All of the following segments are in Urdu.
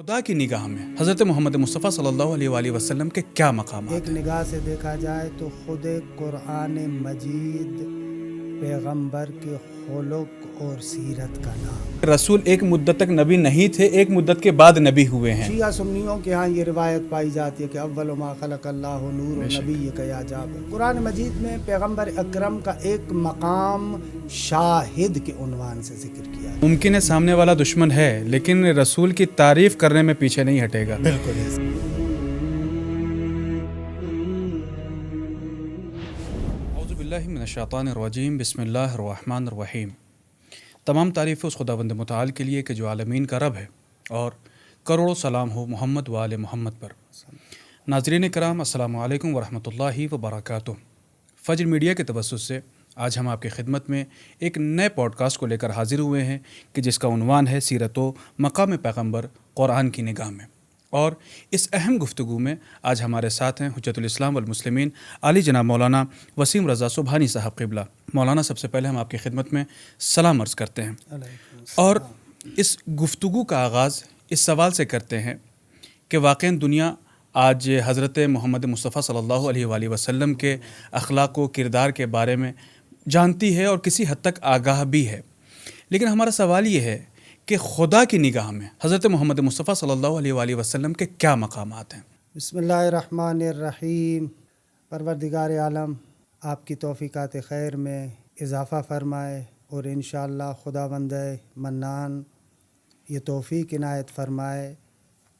خدا کی نگاہ میں حضرت محمد مصطفیٰ صلی اللہ علیہ وآلہ وسلم کے کیا مقامات ایک نگاہ سے دیکھا جائے تو خود قرآن مجید پیغمبر کے خلق اور سیرت کا نام ہے۔ رسول ایک مدت تک نبی نہیں تھے، ایک مدت کے بعد نبی ہوئے ہیں۔ شیعہ سنیوں کے ہاں یہ روایت پائی جاتی ہے کہ اول ما خلق اللہ نور نبی کا یا جاب۔ قرآن مجید میں پیغمبر اکرم کا ایک مقام شاہد کے عنوان سے ذکر کیا ہے۔ ممکن ہے سامنے والا دشمن ہے لیکن رسول کی تعریف کرنے میں پیچھے نہیں ہٹے گا۔ بالکل اعوذ باللہ من الشیطان الرجیم، بسم اللہ الرحمن الرحیم۔ تمام تعریف اس خداوند متعال کے لیے کہ جو عالمین کا رب ہے، اور کروڑوں سلام ہو محمد و آل محمد پر۔ ناظرین کرام، السلام علیکم ورحمۃ اللہ وبرکاتہ۔ فجر میڈیا کے توسط سے آج ہم آپ کی خدمت میں ایک نئے پوڈ کاسٹ کو لے کر حاضر ہوئے ہیں کہ جس کا عنوان ہے سیرت و مقام پیغمبر قرآن کی نگاہ میں۔ اور اس اہم گفتگو میں آج ہمارے ساتھ ہیں حجت الاسلام والمسلمین عالی جناب مولانا وسیم رضا سبحانی صاحب قبلہ۔ مولانا، سب سے پہلے ہم آپ کی خدمت میں سلام عرض کرتے ہیں اور اس گفتگو کا آغاز اس سوال سے کرتے ہیں کہ واقعاً دنیا آج حضرت محمد مصطفیٰ صلی اللہ علیہ وآلہ وسلم کے اخلاق و کردار کے بارے میں جانتی ہے اور کسی حد تک آگاہ بھی ہے، لیکن ہمارا سوال یہ ہے کہ خدا کی نگاہ میں حضرت محمد مصطفیٰ صلی اللہ علیہ وآلہ وسلم کے کیا مقامات ہیں؟ بسم اللہ الرحمن الرحیم۔ پروردگار عالم آپ کی توفیقات خیر میں اضافہ فرمائے اور انشاءاللہ خداوند منان یہ توفیق عنایت فرمائے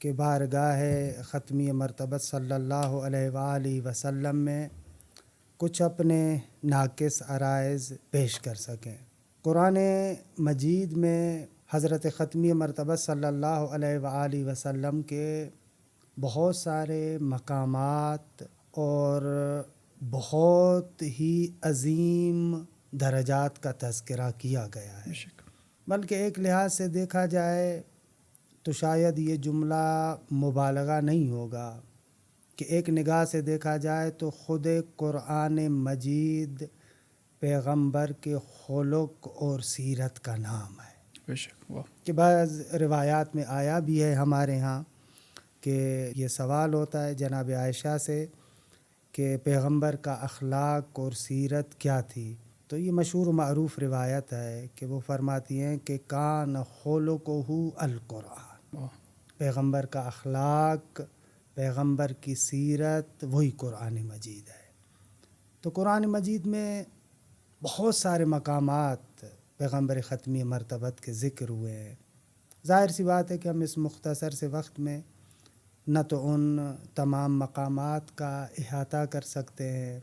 کہ بارگاہ ختمی مرتبت صلی اللہ علیہ وآلہ وسلم میں کچھ اپنے ناقص عرائض پیش کر سکیں۔ قرآن مجید میں حضرت ختمی مرتبہ صلی اللہ علیہ وآلہ وسلم کے بہت سارے مقامات اور بہت ہی عظیم درجات کا تذکرہ کیا گیا ہے، بلکہ ایک لحاظ سے دیکھا جائے تو شاید یہ جملہ مبالغہ نہیں ہوگا کہ ایک نگاہ سے دیکھا جائے تو خود قرآن مجید پیغمبر کے خلق اور سیرت کا نام ہے۔ کہ بعض روایات میں آیا بھی ہے ہمارے ہاں کہ یہ سوال ہوتا ہے جناب عائشہ سے کہ پیغمبر کا اخلاق اور سیرت کیا تھی، تو یہ مشہور و معروف روایت ہے کہ وہ فرماتی ہیں کہ کان خلقہ القرآن، پیغمبر کا اخلاق، پیغمبر کی سیرت وہی قرآن مجید ہے۔ تو قرآن مجید میں بہت سارے مقامات پیغمبر ختمی مرتبت کے ذکر ہوئے ہیں۔ ظاہر سی بات ہے کہ ہم اس مختصر سے وقت میں نہ تو ان تمام مقامات کا احاطہ کر سکتے ہیں،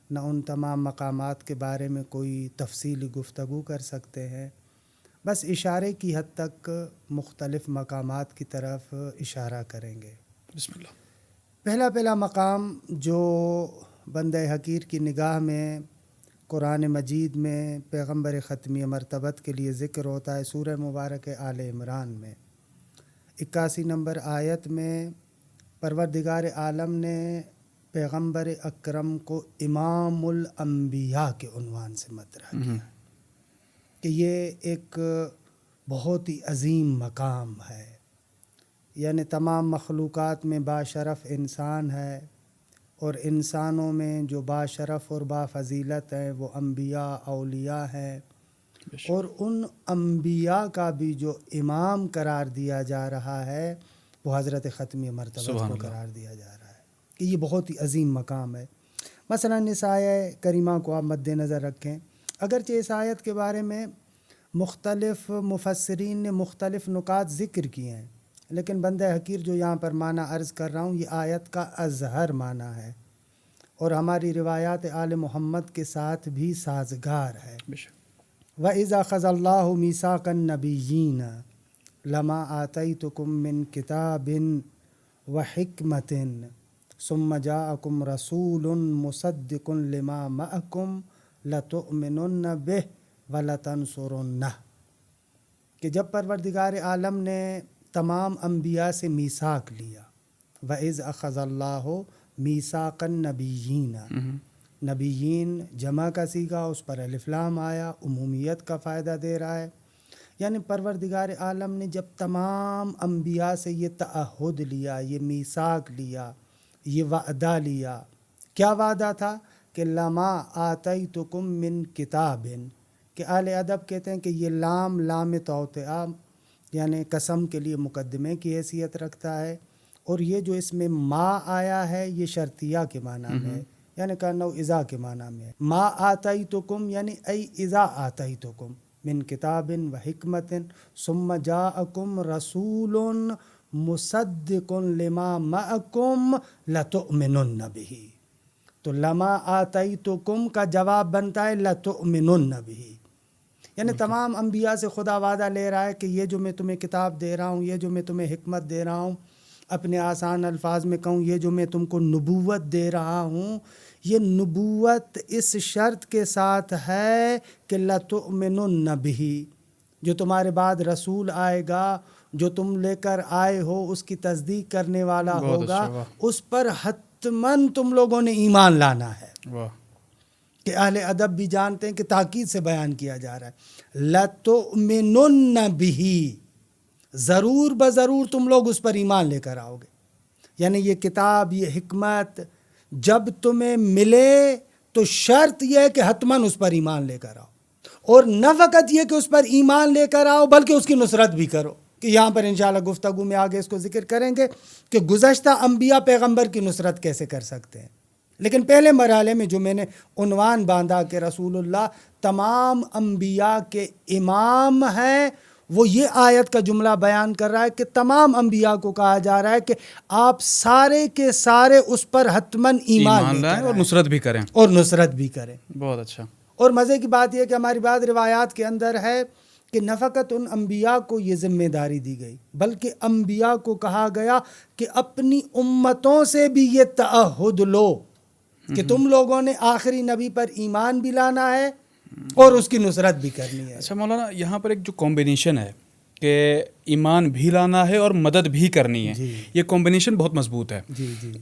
نہ ان تمام مقامات کے بارے میں کوئی تفصیلی گفتگو کر سکتے ہیں، بس اشارے کی حد تک مختلف مقامات کی طرف اشارہ کریں گے۔ بسم اللہ۔ پہلا مقام جو بندہ حقیر کی نگاہ میں قرآن مجید میں پیغمبر ختمی مرتبت کے لیے ذکر ہوتا ہے، سورہ مبارک آل عمران میں 81 نمبر آیت میں پروردگار عالم نے پیغمبر اکرم کو امام الانبیاء کے عنوان سے مطرح کیا کہ یہ ایک بہت ہی عظیم مقام ہے، یعنی تمام مخلوقات میں باشرف انسان ہے، اور انسانوں میں جو باشرف اور بافضیلت ہیں وہ انبیاء اولیاء ہیں، اور ان انبیاء کا بھی جو امام قرار دیا جا رہا ہے وہ حضرت ختمی مرتبہ کو قرار دیا جا رہا ہے کہ یہ بہت ہی عظیم مقام ہے۔ مثلا اس آیت کریمہ کو آپ مد نظر رکھیں، اگرچہ اس آیت کے بارے میں مختلف مفسرین نے مختلف نکات ذکر کیے ہیں، لیکن بندہ حقیر جو یہاں پر معنی عرض کر رہا ہوں یہ آیت کا اظہر معنی ہے اور ہماری روایات آل محمد کے ساتھ بھی سازگار ہے۔ وَإِذَا أَخَذَ اللَّهُ مِيثَاقَ النَّبِيِّينَ لَمَا آتَيْتُكُم مِّن كِتَابٍ وَحِكْمَةٍ ثُمَّ جَاءَكُمْ رَسُولٌ مُصَدِّقٌ لِّمَا مَعَكُمْ لَتُؤْمِنُنَّ بِهِ وَلَتَنصُرُنَّهُ، کہ جب پروردگار عالم نے تمام انبیاء سے میثاق لیا، وَإِذْ أَخَذَ اللَّهُ مِيثَاقَ النَّبِيِّينَ، نبیین جمع کا صیغہ، اس پر الف لام آیا، عمومیت کا فائدہ دے رہا ہے، یعنی پروردگار عالم نے جب تمام انبیاء سے یہ تعہد لیا، یہ میثاق لیا، یہ وعدہ لیا، کیا وعدہ تھا کہ لما آتیتکم من کتاب، کہ اہل ادب کہتے ہیں کہ یہ لام توطئہ یعنی قسم کے لیے مقدمے کی حیثیت رکھتا ہے، اور یہ جو اس میں ما آیا ہے یہ شرطیہ کے معنی میں ہے، یعنی کانو اذا کے معنی میں ہے۔ ما آتیتکم یعنی ای اذا آتیتکم من کتاب و حکمت ثم جاءکم رسول مصدق لما معکم لتؤمنن بہ، تو لما آتیتکم کا جواب بنتا ہے لتؤمنن بہ، یعنی تمام انبیاء سے خدا وعدہ لے رہا ہے کہ یہ جو میں تمہیں کتاب دے رہا ہوں، یہ جو میں تمہیں حکمت دے رہا ہوں، اپنے آسان الفاظ میں کہوں یہ جو میں تم کو نبوت دے رہا ہوں، یہ نبوت اس شرط کے ساتھ ہے کہ لتؤمنن بہ، جو تمہارے بعد رسول آئے گا، جو تم لے کر آئے ہو اس کی تصدیق کرنے والا ہوگا، اس پر حتماً تم لوگوں نے ایمان لانا ہے۔ کہ اہل ادب بھی جانتے ہیں کہ تاکید سے بیان کیا جا رہا ہے لتؤمنن بہ، ضرور بضرور تم لوگ اس پر ایمان لے کر آؤ گے، یعنی یہ کتاب، یہ حکمت جب تمہیں ملے تو شرط یہ ہے کہ حتماً اس پر ایمان لے کر آؤ، اور نہ فقط یہ کہ اس پر ایمان لے کر آؤ بلکہ اس کی نصرت بھی کرو، کہ یہاں پر انشاءاللہ گفتگو میں آگے اس کو ذکر کریں گے کہ گزشتہ انبیاء پیغمبر کی نصرت کیسے کر سکتے ہیں۔ لیکن پہلے مرحلے میں جو میں نے عنوان باندھا کہ رسول اللہ تمام انبیاء کے امام ہیں، وہ یہ آیت کا جملہ بیان کر رہا ہے کہ تمام انبیاء کو کہا جا رہا ہے کہ آپ سارے کے سارے اس پر حتماً ایمان لائیں اور نصرت بھی کریں، بہت اچھا۔ اور مزے کی بات یہ کہ ہماری بعض روایات کے اندر ہے کہ نہ فقط ان انبیاء کو یہ ذمہ داری دی گئی بلکہ انبیاء کو کہا گیا کہ اپنی امتوں سے بھی یہ تعہد لو کہ تم لوگوں نے آخری نبی پر ایمان بھی لانا ہے اور اس کی نصرت بھی کرنی ہے۔ اچھا مولانا، یہاں پر ایک جو کمبینیشن ہے کہ ایمان بھی لانا ہے اور مدد بھی کرنی ہے، یہ کمبینیشن بہت مضبوط ہے۔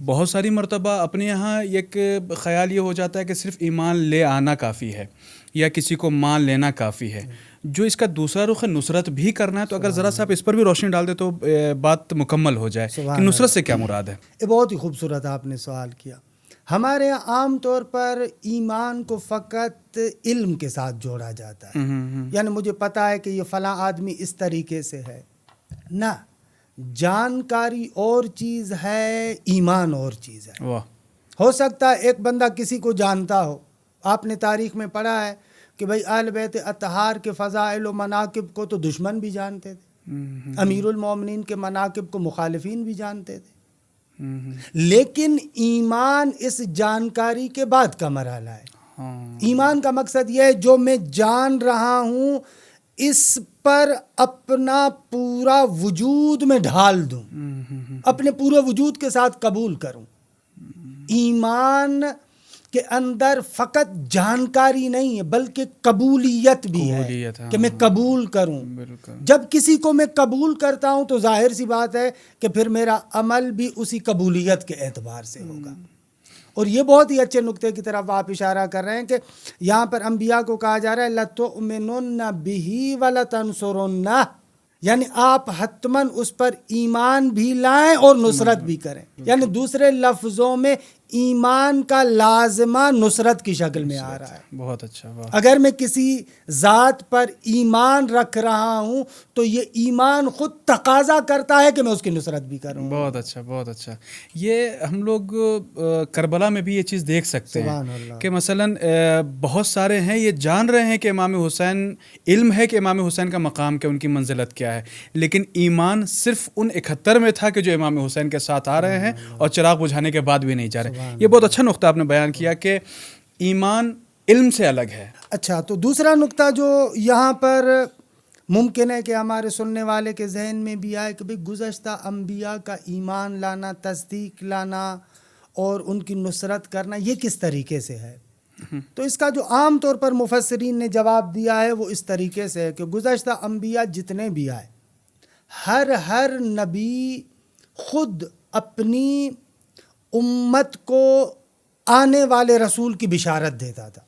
بہت ساری مرتبہ اپنے یہاں ایک خیال یہ ہو جاتا ہے کہ صرف ایمان لے آنا کافی ہے یا کسی کو مان لینا کافی ہے، جو اس کا دوسرا رخ ہے نصرت بھی کرنا ہے، تو اگر ذرا سا آپ اس پر بھی روشنی ڈال دیں تو بات مکمل ہو جائے کہ نصرت سے کیا مراد ہے۔ یہ بہت ہی خوبصورت آپ نے سوال کیا۔ ہمارے یہاں عام طور پر ایمان کو فقط علم کے ساتھ جوڑا جاتا ہے، یعنی مجھے پتا ہے کہ یہ فلاں آدمی اس طریقے سے ہے، نہ، جانکاری اور چیز ہے، ایمان اور چیز ہے۔ ہو سکتا ہے ایک بندہ کسی کو جانتا ہو، آپ نے تاریخ میں پڑھا ہے کہ بھئی اہل بیت اطہار کے فضائل و مناقب کو تو دشمن بھی جانتے تھے، امیر المومنین کے مناقب کو مخالفین بھی جانتے تھے، لیکن ایمان اس جانکاری کے بعد کا مرحلہ ہے۔ ایمان کا مقصد یہ ہے جو میں جان رہا ہوں اس پر اپنا پورا وجود میں ڈھال دوں، اپنے پورے وجود کے ساتھ قبول کروں۔ ایمان کے اندر فقط جانکاری نہیں ہے بلکہ قبولیت بھی ہے کہ میں قبول کروں۔ جب کسی کو میں قبول کرتا ہوں تو ظاہر سی بات ہے کہ پھر میرا عمل بھی اسی قبولیت کے اعتبار سے ہوگا۔ اور یہ بہت ہی اچھے نقطے کی طرف آپ اشارہ کر رہے ہیں کہ یہاں پر انبیاء کو کہا جا رہا ہے لَتُؤْمِنُنَّ بِهِ وَلَتَنْصُرُنَّهُ، یعنی آپ حتماً اس پر ایمان بھی لائیں اور نصرت بھی کریں، یعنی دوسرے لفظوں میں ایمان کا لازمہ نصرت کی شکل میں آ رہا ہے۔ بہت اچھا۔ اگر میں کسی ذات پر ایمان رکھ رہا ہوں تو یہ ایمان خود تقاضا کرتا ہے کہ میں اس کی نصرت بھی کروں۔ بہت اچھا، بہت اچھا۔ یہ ہم لوگ کربلا میں بھی یہ چیز دیکھ سکتے ہیں کہ مثلاً بہت سارے ہیں یہ جان رہے ہیں کہ امام حسین، علم ہے کہ امام حسین کا مقام کیا، ان کی منزلت کیا ہے، لیکن ایمان صرف ان 71 میں تھا کہ جو امام حسین کے ساتھ آ رہے ہیں اور چراغ بجھانے کے بعد بھی نہیں جا رہے۔ یہ بہت اچھا نقطہ آپ نے بیان کیا کہ ایمان علم سے الگ ہے۔ اچھا، تو دوسرا نقطہ جو یہاں پر ممکن ہے کہ ہمارے سننے والے کے ذہن میں بھی آئے کہ بھئی گزشتہ انبیاء کا ایمان لانا، تصدیق لانا اور ان کی نصرت کرنا یہ کس طریقے سے ہے؟ تو اس کا جو عام طور پر مفسرین نے جواب دیا ہے وہ اس طریقے سے ہے کہ گزشتہ انبیاء جتنے بھی آئے، ہر نبی خود اپنی امت کو آنے والے رسول کی بشارت دیتا تھا۔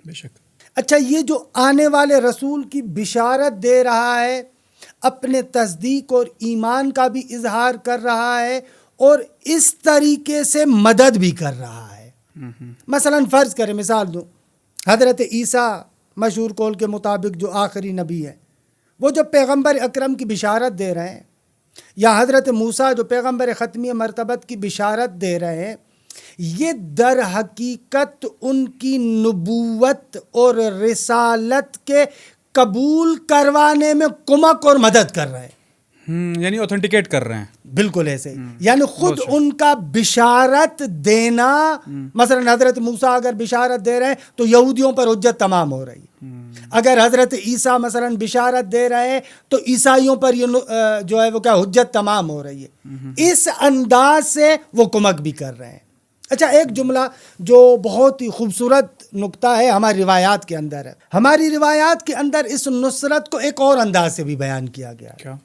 بے شک۔ اچھا یہ جو آنے والے رسول کی بشارت دے رہا ہے، اپنے تصدیق اور ایمان کا بھی اظہار کر رہا ہے اور اس طریقے سے مدد بھی کر رہا ہے۔ مثلا فرض کریں، مثال دوں، حضرت عیسیٰ مشہور قول کے مطابق جو آخری نبی ہے، وہ جو پیغمبر اکرم کی بشارت دے رہے ہیں، یا حضرت موسیٰ جو پیغمبر ختمی مرتبت کی بشارت دے رہے ہیں، یہ در حقیقت ان کی نبوت اور رسالت کے قبول کروانے میں کمک اور مدد کر رہے ہیں، یعنی اوتھینٹیکیٹ کر رہے ہیں۔ بالکل ایسے ہی، یعنی خود ان کا بشارت دینا، مثلا حضرت موسیٰ اگر بشارت دے رہے ہیں تو یہودیوں پر حجت تمام ہو رہی ہے، اگر حضرت عیسیٰ مثلا بشارت دے رہے ہیں تو عیسائیوں پر یہ جو ہے وہ کیا حجت تمام ہو رہی ہے۔ اس انداز سے وہ کمک بھی کر رہے ہیں۔ اچھا ایک جملہ جو بہت ہی خوبصورت نقطہ ہے ہماری روایات کے اندر ہے، ہماری روایات کے اندر اس نصرت کو ایک اور انداز سے بھی بیان کیا گیا ہے۔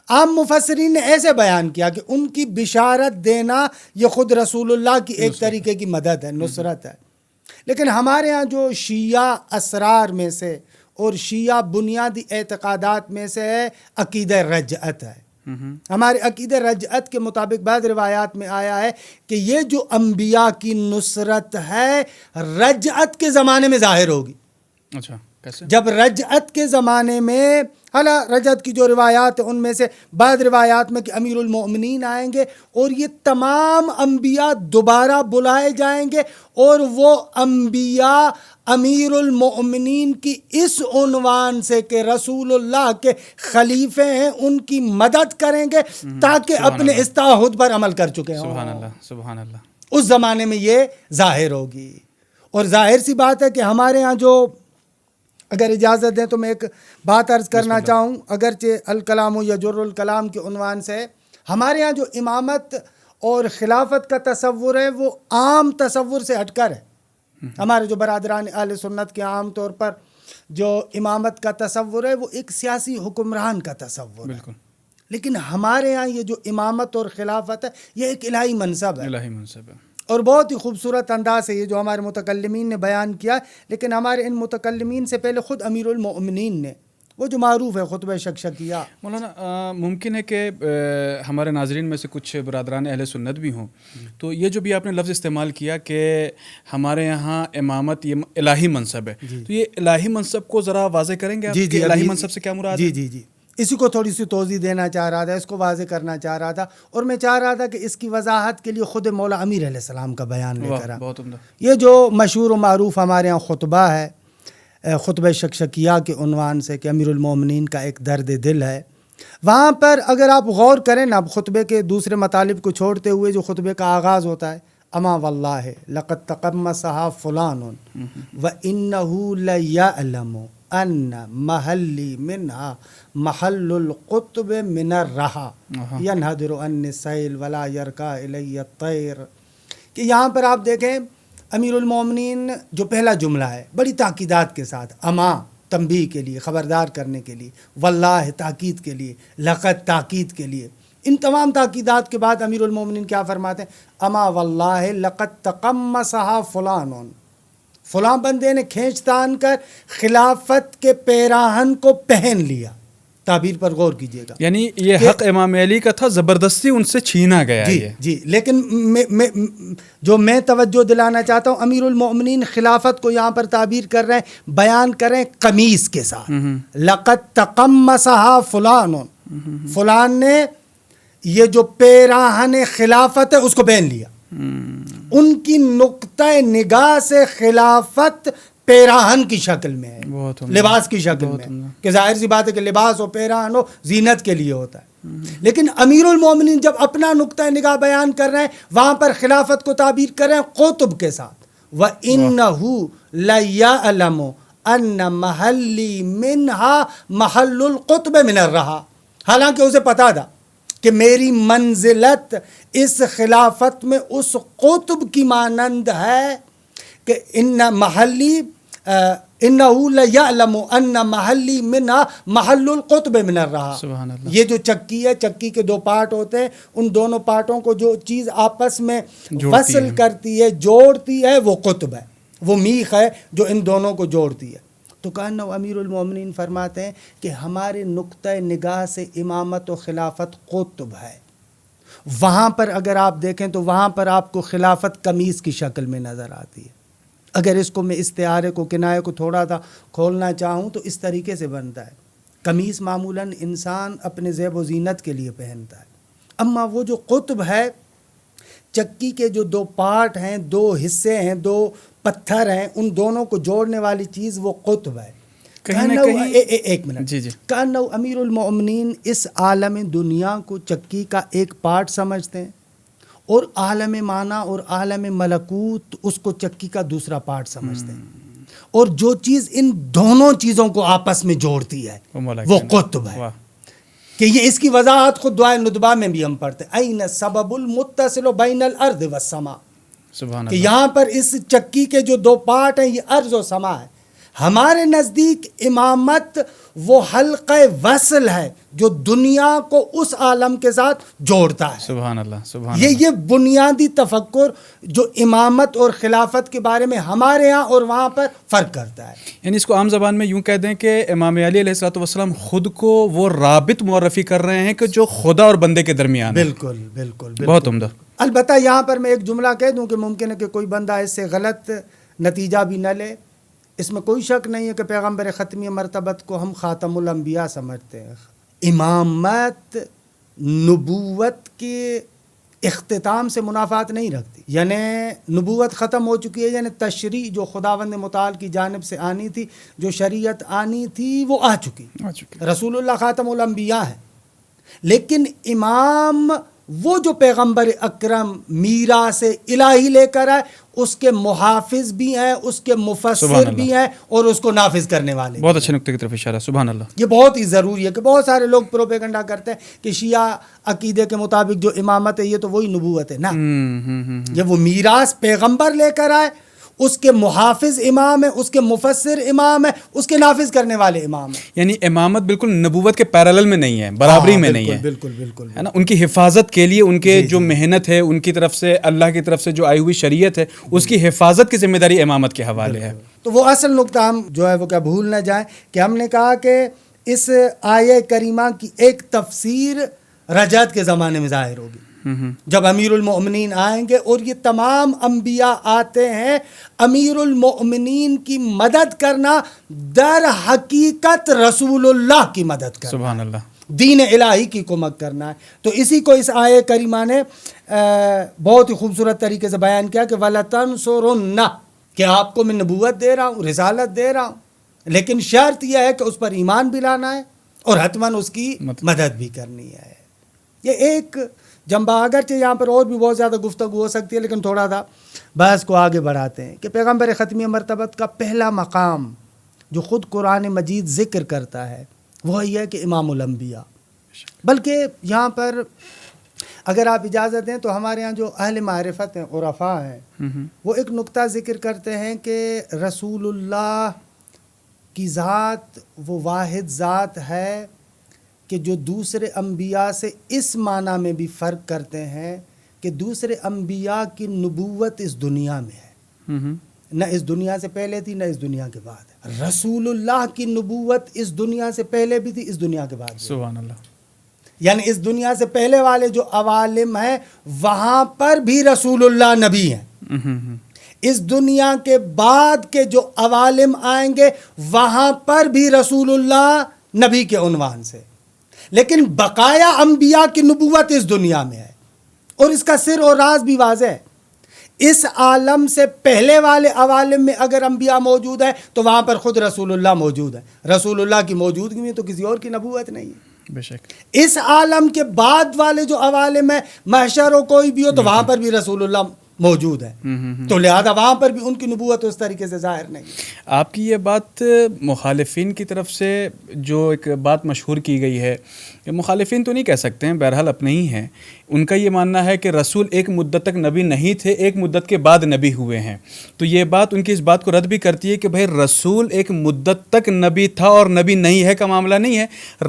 عام مفسرین نے ایسے بیان کیا کہ ان کی بشارت دینا یہ خود رسول اللہ کی ایک طریقے کی مدد ہے، نصرت ہے۔ لیکن ہمارے ہاں جو شیعہ اسرار میں سے اور شیعہ بنیادی اعتقادات میں سے ہے عقیدہ رجعت ہے۔ ہمارے عقیدہ رجعت کے مطابق بعض روایات میں آیا ہے کہ یہ جو انبیاء کی نصرت ہے رجعت کے زمانے میں ظاہر ہوگی۔ اچھا کیسے؟ جب رجعت کے زمانے میں، حالانکہ رجعت کی جو روایات ہیں ان میں سے بعض روایات میں کہ امیر المؤمنین آئیں گے اور یہ تمام انبیاء دوبارہ بلائے جائیں گے اور وہ انبیاء امیر المؤمنین کی اس عنوان سے کہ رسول اللہ کے خلیفے ہیں ان کی مدد کریں گے تاکہ اپنے استعہد پر عمل کر چکے ہوں۔ سبحان اللہ، سبحان اللہ۔ اس زمانے میں یہ ظاہر ہوگی، اور ظاہر سی بات ہے کہ ہمارے ہاں جو، اگر اجازت دیں تو میں ایک بات عرض کرنا چاہوں، اگرچہ الکلام یجر الکلام کے عنوان سے، ہمارے ہاں جو امامت اور خلافت کا تصور ہے وہ عام تصور سے ہٹ کر ہے۔ ہمارے جو برادران اہل سنت کے عام طور پر جو امامت کا تصور ہے وہ ایک سیاسی حکمران کا تصور ہے، لیکن ہمارے ہاں یہ جو امامت اور خلافت ہے یہ ایک الہی منصب ہے، الہی منصب ہے، اور بہت ہی خوبصورت انداز ہے یہ جو ہمارے متکلمین نے بیان کیا۔ لیکن ہمارے ان متکلمین سے پہلے خود امیر المؤمنین نے، وہ جو معروف ہے خطبہ شکشکیہ، مولانا ممکن ہے کہ ہمارے ناظرین میں سے کچھ برادران اہل سنت بھی ہوں، تو یہ جو بھی آپ نے لفظ استعمال کیا کہ ہمارے یہاں امامت یہ الہی منصب ہے، تو یہ الہی منصب کو ذرا واضح کریں گے آپ کہ الہی منصب سے کیا مراد ہے؟ جی اسی کو تھوڑی سی توضیح دینا چاہ رہا تھا، اس کو واضح کرنا چاہ رہا تھا، اور میں چاہ رہا تھا کہ اس کی وضاحت کے لیے خود مولا امیر علیہ السلام کا بیان لے کر بہت عمدہ۔ یہ جو مشہور و معروف ہمارے ہاں خطبہ ہے، خطبہ شکشکیہ کے عنوان سے کہ امیر المومنین کا ایک درد دل ہے، وہاں پر اگر آپ غور کریں نا، خطبے کے دوسرے مطالب کو چھوڑتے ہوئے جو خطبے کا آغاز ہوتا ہے، اما واللہ لقد تقمصها فلان وانه لیعلم ان محلی منها محل القطب من الرحا ینحدر عنی السیل ولا یرکا الی الطیر، کہ یہاں پر آپ دیکھیں امیر المومنین جو پہلا جملہ ہے بڑی تاکیدات کے ساتھ، اما تنبیہ کے لیے، خبردار کرنے کے لیے، واللہ تاکید کے لیے، لقد تاکید کے لیے، ان تمام تاکیدات کے بعد امیر المومنین کیا فرماتے ہیں؟ اما واللہ لقد تقمصها فلان، فلاں بندے نے کھینچ تان کر خلافت کے پیراہن کو پہن لیا۔ تعبیر پر غور کیجئے گا، یعنی یہ حق امام علی کا تھا، زبردستی ان سے چھینا گیا ہے۔ جی لیکن جو میں توجہ دلانا چاہتا ہوں، امیر المؤمنین خلافت کو یہاں پر تعبیر کر رہے ہیں، بیان کریں قمیص کے ساتھ، لقد تقمصها فلان، فلان نے یہ جو پیراہن خلافت ہے اس کو پہن لیا۔ ان کی نقطہ نگاہ سے خلافت پیراہن کی شکل میں ہے، لباس کی شکل میں، کہ ظاہر سی بات ہے کہ لباس ہو، پیراہن ہو، زینت کے لیے ہوتا ہے۔ لیکن امیر المومنین جب اپنا نقطہ نگاہ بیان کر رہے ہیں، وہاں پر خلافت کو تعبیر کر رہے ہیں قطب کے ساتھ، وَإِنَّهُ لَيَعْلَمُ أَنَّ مَحَلِّي مِنْهَا مَحَلُّ الْقُطْبِ مِنَ الرَّحَا، حالانکہ اسے پتا تھا کہ میری منزلت اس خلافت میں اس قطب کی مانند ہے کہ ان محلی انہو لیعلم ان محلی منہا محل القطب من الرحا، یہ جو چکی ہے، چکی کے دو پارٹ ہوتے ہیں، ان دونوں پارٹوں کو جو چیز آپس میں وصل کرتی ہے، جوڑتی ہے، وہ قطب ہے، وہ میخ ہے جو ان دونوں کو جوڑتی ہے۔ تو کانہ امیر المومنین فرماتے ہیں کہ ہمارے نقطۂ نگاہ سے امامت و خلافت قطب ہے. وہاں پر اگر آپ دیکھیں تو وہاں پر آپ کو خلافت قمیص کی شکل میں نظر آتی ہے. اگر اس کو میں استعارے کو کنایے کو تھوڑا سا کھولنا چاہوں تو اس طریقے سے بنتا ہے. قمیص معمولاً انسان اپنے زیب و زینت کے لیے پہنتا ہے. اما وہ جو قطب ہے، چکی کے جو دو پارٹ ہیں، دو حصے ہیں، دو پتھر ہیں، ان دونوں کو جوڑنے والی چیز وہ قطب ہے. کہیں نہ کہیں ایک منٹ جی کانہ امیر المومنین اس عالم دنیا کو چکی کا ایک پارٹ سمجھتے ہیں اور عالم معنی اور عالم ملکوت اس کو چکی کا دوسرا پارٹ سمجھتے ہیں. اور جو چیز ان دونوں چیزوں کو آپس میں جوڑتی ہے وہ قطب ہے. کہ یہ اس کی وضاحت خود دعائے ندبہ میں بھی ہم پڑھتے ہیں، این سبب المتصل بین الارض والسماء، کہ یہاں پر اس چکی کے جو دو پارٹ ہیں یہ ارض و سما ہے. ہمارے نزدیک امامت وہ حلقہ وصل ہے جو دنیا کو اس عالم کے ساتھ جوڑتا ہے. سبحان اللہ سبحان یہ بنیادی تفکر جو امامت اور خلافت کے بارے میں ہمارے ہاں اور وہاں پر فرق کرتا ہے. یعنی اس کو عام زبان میں یوں کہہ دیں کہ امام علی علیہ الصلوۃ والسلام خود کو وہ رابط معرفی کر رہے ہیں کہ جو خدا اور بندے کے درمیان ہے. بالکل بالکل بہت عمدہ. البتہ یہاں پر میں ایک جملہ کہہ دوں کہ ممکن ہے کہ کوئی بندہ اس سے غلط نتیجہ بھی نہ لے. اس میں کوئی شک نہیں ہے کہ پیغمبر ختمی مرتبت کو ہم خاتم الانبیاء سمجھتے ہیں. امامت نبوت کے اختتام سے منافات نہیں رکھتی. یعنی نبوت ختم ہو چکی ہے، یعنی تشریع جو خداوند متعال کی جانب سے آنی تھی، جو شریعت آنی تھی وہ آ چکی. رسول اللہ خاتم الانبیاء ہے. لیکن امام وہ جو پیغمبر اکرم میراث الہی لے کر آئے، اس کے محافظ بھی ہیں، اس کے مفسر بھی ہیں اور اس کو نافذ کرنے والے. بہت اچھے نقطے کی طرف اشارہ. سبحان اللہ. یہ بہت ہی ضروری ہے کہ بہت سارے لوگ پروپیگنڈا کرتے ہیں کہ شیعہ عقیدے کے مطابق جو امامت ہے یہ تو وہی نبوت ہے نا. یہ وہ میراث پیغمبر لے کر آئے، اس کے محافظ امام ہے، اس کے مفسر امام ہے، اس کے نافذ کرنے والے امام ہیں. یعنی امامت بالکل نبوت کے پیرالل میں نہیں ہے، برابری میں نہیں ہے. بالکل بالکل ہے نا. ان کی حفاظت کے لیے ان کے جو محنت ہے، ان کی طرف سے اللہ کی طرف سے جو آئی ہوئی شریعت ہے، اس کی حفاظت کی ذمہ داری امامت کے حوالے ہے. تو وہ اصل نقطہ ہم جو ہے وہ کیا بھول نہ جائیں کہ ہم نے کہا کہ اس آیہ کریمہ کی ایک تفسیر رجعت کے زمانے میں ظاہر ہوگی جب امیر المؤمنین آئیں گے، اور یہ تمام انبیاء آتے ہیں امیر المؤمنین کی مدد کرنا، در حقیقت رسول اللہ کی مدد کرنا. سبحان اللہ. دین الہی کی کمک کرنا ہے. تو اسی کو اس آیہ کریمہ نے بہت ہی خوبصورت طریقے سے بیان کیا کہ وَلَتَنْصُرُنَّ، کہ آپ کو میں نبوت دے رہا ہوں، رسالت دے رہا ہوں، لیکن شرط یہ ہے کہ اس پر ایمان بھی لانا ہے اور حتماً اس کی مدد بھی کرنی ہے. یہ ایک جنبہ، اگرچہ یہاں پر اور بھی بہت زیادہ گفتگو ہو سکتی ہے، لیکن تھوڑا سا بحث کو آگے بڑھاتے ہیں کہ پیغمبر ختمی مرتبت کا پہلا مقام جو خود قرآن مجید ذکر کرتا ہے وہ یہ ہے کہ امام الانبیاء. بلکہ یہاں پر اگر آپ اجازت دیں تو ہمارے ہاں جو اہل معرفت ہیں، عرفاء ہیں، وہ ایک نقطہ ذکر کرتے ہیں کہ رسول اللہ کی ذات وہ واحد ذات ہے کہ جو دوسرے انبیاء سے اس معنی میں بھی فرق کرتے ہیں کہ دوسرے انبیاء کی نبوت اس دنیا میں ہے، نہ اس دنیا سے پہلے تھی نہ اس دنیا کے بعد ہے. رسول اللہ کی نبوت اس دنیا سے پہلے بھی تھی، اس دنیا کے بعد بھی. سبحان اللہ. یعنی اس دنیا سے پہلے والے جو عوالم ہیں وہاں پر بھی رسول اللہ نبی ہیں. اس دنیا کے بعد کے جو عوالم آئیں گے وہاں پر بھی رسول اللہ نبی کے عنوان سے. لیکن بقایا انبیاء کی نبوت اس دنیا میں ہے، اور اس کا سر اور راز بھی واضح ہے. اس عالم سے پہلے والے عوالم میں اگر انبیاء موجود ہیں تو وہاں پر خود رسول اللہ موجود ہے. رسول اللہ کی موجودگی میں تو کسی اور کی نبوت نہیں ہے. بے شک. اس عالم کے بعد والے جو عوالم ہیں، محشر ہو کوئی بھی ہو، تو وہاں پر بھی رسول اللہ موجود ہے. تو لہذا وہاں پر بھی ان کی نبوت اس طریقے سے ظاہر نہیں. آپ کی یہ بات مخالفین کی طرف سے جو ایک بات مشہور کی گئی ہے، مخالفین تو نہیں کہہ سکتے ہیں، بہرحال اپنے ہی ہیں، ان کا یہ ماننا ہے کہ رسول ایک مدت تک نبی نہیں تھے، ایک مدت کے بعد نبی ہوئے ہیں. تو یہ بات ان کی اس بات کو رد بھی کرتی ہے کہ بھائی رسول ایک مدت تک نبی تھا اور نبی نہیں ہے کا معاملہ نہیں ہے.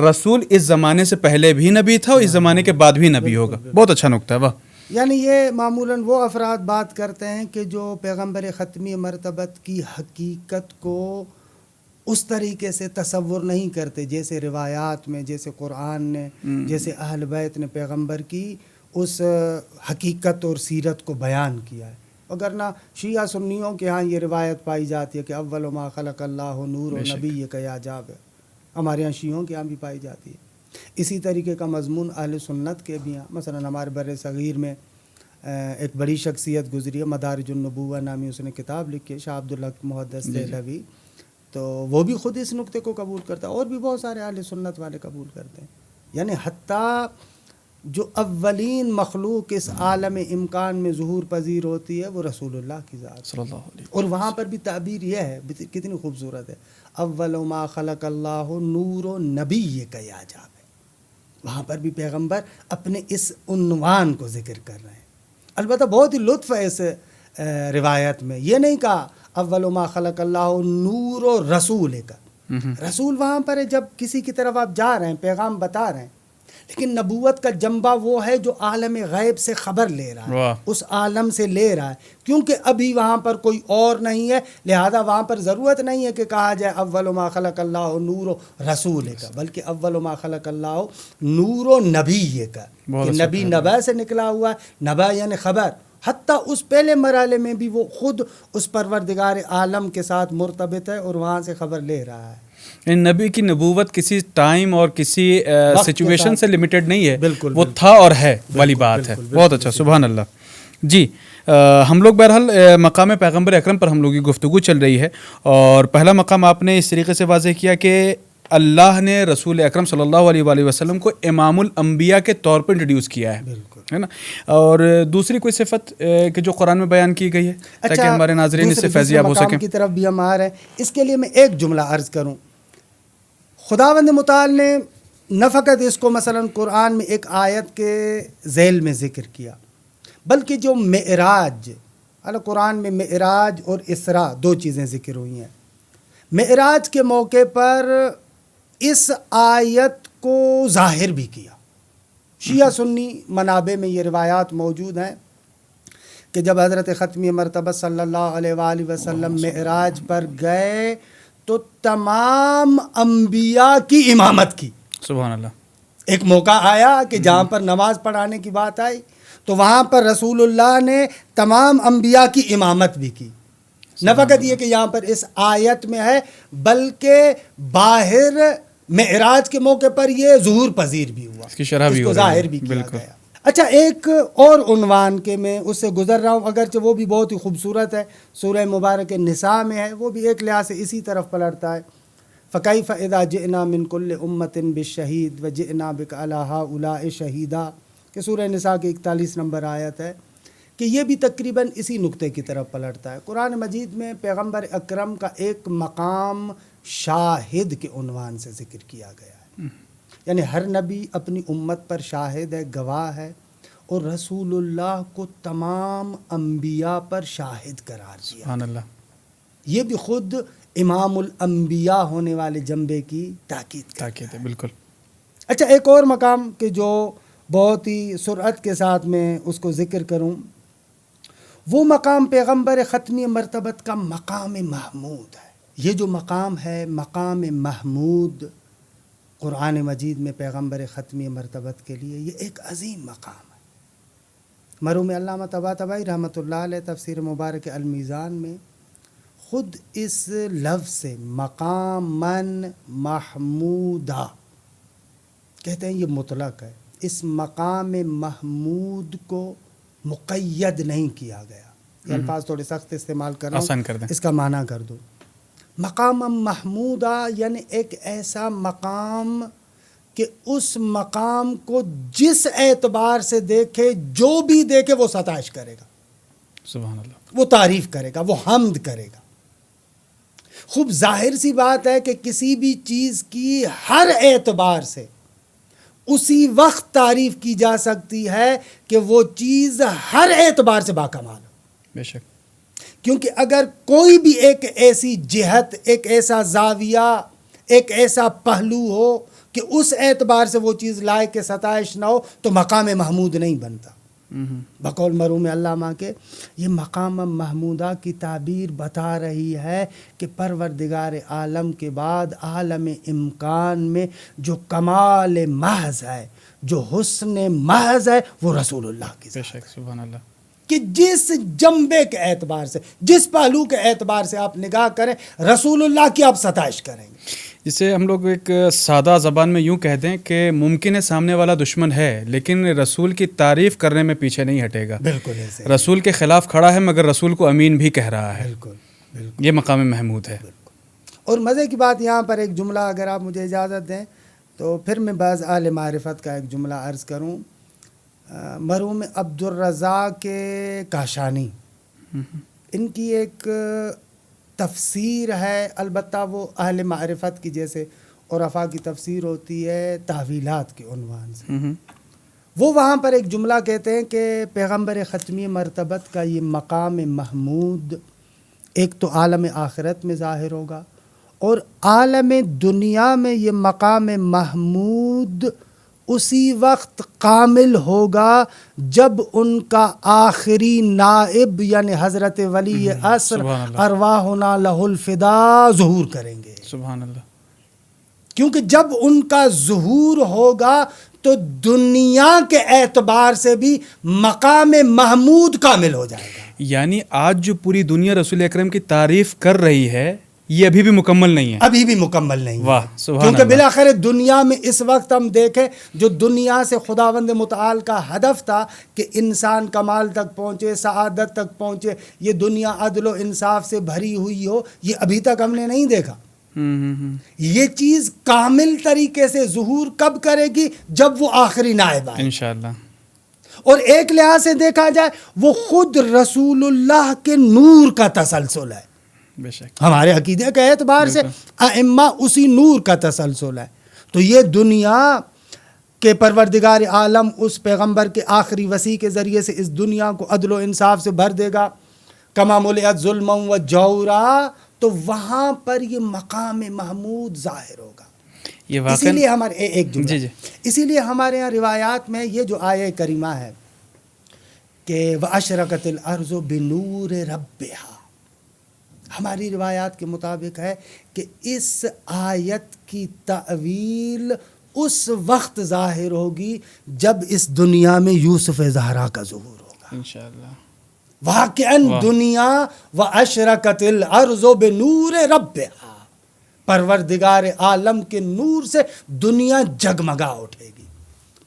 رسول اس زمانے سے پہلے بھی نبی تھا اور اس زمانے کے بعد بھی نبی ہوگا. بہت اچھا نکتہ ہے. واہ. یعنی یہ معمولاً وہ افراد بات کرتے ہیں کہ جو پیغمبر ختمی مرتبت کی حقیقت کو اس طریقے سے تصور نہیں کرتے جیسے روایات میں، جیسے قرآن نے، جیسے اہل بیت نے پیغمبر کی اس حقیقت اور سیرت کو بیان کیا ہے. وگرنہ شیعہ سنیوں کے ہاں یہ روایت پائی جاتی ہے کہ اول ما خلق اللہ نور و نبی یا جاب. ہمارے یہاں شیعوں کے ہاں بھی پائی جاتی ہے. اسی طریقے کا مضمون اہل سنت کے بھی ہیں. مثلا ہمارے بر صغیر میں ایک بڑی شخصیت گزری ہے، مدارج النبوہ نامی اس نے کتاب لکھی ہے، شاہ عبدالحق محدث دہلوی. تو وہ بھی خود اس نقطے کو قبول کرتا ہے، اور بھی بہت سارے اہل سنت والے قبول کرتے ہیں. یعنی حتیٰ جو اولین مخلوق اس عالم امکان میں ظہور پذیر ہوتی ہے وہ رسول اللہ کی ذات صلی اللہ علیہ وسلم. اور وہاں پر بھی تعبیر یہ ہے، کتنی خوبصورت ہے، اول ما خلق اللہ نور و نبی یا جاب. وہاں پر بھی پیغمبر اپنے اس عنوان کو ذکر کر رہے ہیں. البتہ بہت ہی لطف ہے اس روایت میں. یہ نہیں کہا اول ما خلق اللہ نور و رسول کا. رسول وہاں پر ہے جب کسی کی طرف آپ جا رہے ہیں، پیغام بتا رہے ہیں. لیکن نبوت کا جنبہ وہ ہے جو عالم غیب سے خبر لے رہا ہے، اس عالم سے لے رہا ہے، کیونکہ ابھی وہاں پر کوئی اور نہیں ہے، لہذا وہاں پر ضرورت نہیں ہے کہ کہا جائے اول ما خلق اللہ نور و رسول کا، بلکہ اول ما خلق اللہ نور و نبی کا، کہ نبی نبا سے نکلا ہوا ہے. نبا یعنی خبر. حتیٰ اس پہلے مرحلے میں بھی وہ خود اس پروردگار عالم کے ساتھ مرتبط ہے اور وہاں سے خبر لے رہا ہے. نبی کی نبوت کسی ٹائم اور کسی سچویشن سے لمیٹڈ نہیں ہے، بالکل وہ تھا اور ہے والی بات ہے. بہت اچھا، سبحان اللہ. جی ہم لوگ بہرحال مقام پیغمبر اکرم پر ہم لوگ کی گفتگو چل رہی ہے، اور پہلا مقام آپ نے اس طریقے سے واضح کیا کہ اللہ نے رسول اکرم صلی اللہ علیہ وآلہ وسلم کو امام الانبیاء کے طور پر انٹروڈیوس کیا ہے، ہے نا. اور دوسری کوئی صفت کہ جو قرآن میں بیان کی گئی ہے تاکہ ہمارے ناظرین اس سے فیضیاب ہو سکیں. کی طرف بھی ہم آ رہے ہیں. اس کے لیے میں ایک جملہ عرض کروں. خداوند متعال نے نہ فقط اس کو مثلا قرآن میں ایک آیت کے ذیل میں ذکر کیا، بلکہ جو معراج، قرآن میں معراج اور اسراء دو چیزیں ذکر ہوئی ہیں. معراج کے موقع پر اس آیت کو ظاہر بھی کیا. شیعہ سنی منابع میں یہ روایات موجود ہیں کہ جب حضرت ختمی مرتبہ صلی اللہ علیہ وآلہ وسلم معراج پر گئے تو تمام انبیاء کی امامت کی. سبحان اللہ. ایک موقع آیا کہ جہاں پر نماز پڑھانے کی بات آئی تو وہاں پر رسول اللہ نے تمام انبیاء کی امامت بھی کی. نہ فقط یہ کہ یہاں پر اس آیت میں ہے، بلکہ باہر معراج کے موقع پر یہ ظہور پذیر بھی ہوا، اس کی شرح بھی کو ظاہر بھی کیا گیا. اچھا، ایک اور عنوان کے میں اس سے گزر رہا ہوں، اگرچہ وہ بھی بہت ہی خوبصورت ہے، سورہ مبارک نساء میں ہے، وہ بھی ایک لحاظ سے اسی طرف پلٹتا ہے. فَكَيْفَ إِذَا جِئْنَا مِن كُلِّ أُمَّةٍ بِالشَّهِيدٍ وَجِئْنَا بِكَ عَلَىٰ هَٰؤُلَاءِ شَهِيدًا، کہ سورہ نساء کی 41 نمبر آیت ہے، کہ یہ بھی تقریباً اسی نقطے کی طرف پلٹتا ہے. قرآن مجید میں پیغمبر اکرم کا ایک مقام شاہد کے عنوان سے ذکر کیا گیا ہے. یعنی ہر نبی اپنی امت پر شاہد ہے، گواہ ہے، اور رسول اللہ کو تمام انبیاء پر شاہد قرار دیا. سبحان اللہ. یہ بھی خود امام الانبیاء ہونے والے جنبے کی تاکید ہے. بالکل. اچھا، ایک اور مقام کہ جو بہت ہی سرعت کے ساتھ میں اس کو ذکر کروں، وہ مقام پیغمبر ختمی مرتبت کا مقام محمود ہے. یہ جو مقام ہے، مقام محمود، قرآن مجید میں پیغمبر ختمی مرتبت کے لیے یہ ایک عظیم مقام ہے. مرحوم علامہ طباطبائی رحمۃ اللہ علیہ تفسیر مبارک المیزان میں خود اس لفظ سے مقاماً محمودہ کہتے ہیں، یہ مطلق ہے. اس مقام محمود کو مقید نہیں کیا گیا. یہ الفاظ تھوڑے سخت استعمال کر رہا ہوں، آسان کر دیں، اس کا معنی کر دو. مقام محمودہ یعنی ایک ایسا مقام کہ اس مقام کو جس اعتبار سے دیکھے، جو بھی دیکھے وہ ستائش کرے گا. سبحان اللہ. وہ تعریف کرے گا، وہ حمد کرے گا. خوب ظاہر سی بات ہے کہ کسی بھی چیز کی ہر اعتبار سے اسی وقت تعریف کی جا سکتی ہے کہ وہ چیز ہر اعتبار سے باکمال ہو. بے شک. کیونکہ اگر کوئی بھی ایک ایسی جہت، ایک ایسا زاویہ، ایک ایسا پہلو ہو کہ اس اعتبار سے وہ چیز لائق ستائش نہ ہو تو مقام محمود نہیں بنتا. بقول مرحوم علامہ کے یہ مقام محمودہ کی تعبیر بتا رہی ہے کہ پروردگار عالم کے بعد عالم امکان میں جو کمال محض ہے، جو حسن محض ہے، وہ رسول اللہ کی ذات ہے۔ سبحان اللہ، کہ جس جنبے کے اعتبار سے، جس پہلو کے اعتبار سے آپ نگاہ کریں، رسول اللہ کی آپ ستائش کریں گے۔ جسے ہم لوگ ایک سادہ زبان میں یوں کہہ دیں کہ ممکن ہے سامنے والا دشمن ہے لیکن رسول کی تعریف کرنے میں پیچھے نہیں ہٹے گا، بالکل ایسے، رسول کے خلاف کھڑا ہے مگر رسول کو امین بھی کہہ رہا ہے۔ بالکل بالکل یہ مقام محمود ہے۔ اور مزے کی بات یہاں پر ایک جملہ اگر آپ مجھے اجازت دیں تو پھر میں بعض اہل معرفت کا ایک جملہ عرض کروں۔ مرحوم عبدالرزاق کاشانی، ان کی ایک تفسیر ہے، البتہ وہ اہل معرفت کی جیسے عرفاء کی تفسیر ہوتی ہے تعویلات کے عنوان سے۔ وہ وہاں پر ایک جملہ کہتے ہیں کہ پیغمبر ختمی مرتبت کا یہ مقام محمود ایک تو عالم آخرت میں ظاہر ہوگا، اور عالم دنیا میں یہ مقام محمود اسی وقت کامل ہوگا جب ان کا آخری نائب یعنی حضرت ولی عصر ارواحنا لہ الفدا ظہور کریں گے۔ سبحان اللہ، کیونکہ جب ان کا ظہور ہوگا تو دنیا کے اعتبار سے بھی مقام محمود کامل ہو جائے گا۔ یعنی آج جو پوری دنیا رسول اکرم کی تعریف کر رہی ہے یہ ابھی بھی مکمل نہیں ہے، ابھی بھی مکمل نہیں ہے۔ واہ سبحان کیونکہ اللہ، بالآخر دنیا میں اس وقت ہم دیکھیں جو دنیا سے خداوند متعال کا ہدف تھا کہ انسان کمال تک پہنچے، سعادت تک پہنچے، یہ دنیا عدل و انصاف سے بھری ہوئی ہو، یہ ابھی تک ہم نے نہیں دیکھا۔ یہ چیز کامل طریقے سے ظہور کب کرے گی؟ جب وہ آخری نائب آئے انشاءاللہ۔ اور ایک لحاظ سے دیکھا جائے وہ خود رسول اللہ کے نور کا تسلسل ہے۔ بے شک، ہمارے عقیدے کے اعتبار سے ائمہ اسی نور کا تسلسل ہے۔ تو یہ دنیا کے پروردگار عالم اس پیغمبر کے آخری وصی کے ذریعے سے اس دنیا کو عدل و انصاف سے بھر دے گا، کما ملئت ظلما و جورا، تو وہاں پر یہ مقام محمود ظاہر ہوگا۔ یہ واقعی اسی لیے ہمارے ایک جملہ، جی اسی لیے ہمارے یہاں روایات میں یہ جو آیہ کریمہ ہے کہ وَأَشْرَقَتِ الْأَرْضُ بِنُورِ رَبِّهَا، ہماری روایات کے مطابق ہے کہ اس آیت کی تعویل اس وقت ظاہر ہوگی جب اس دنیا میں یوسف زہرا کا ظہور ہوگا انشاءاللہ۔ واقعاً دنیا وَأَشْرَقَتِ الْأَرْضُ بِنُورِ رَبِّهَا، پروردگار عالم کے نور سے دنیا جگمگا اٹھے گی۔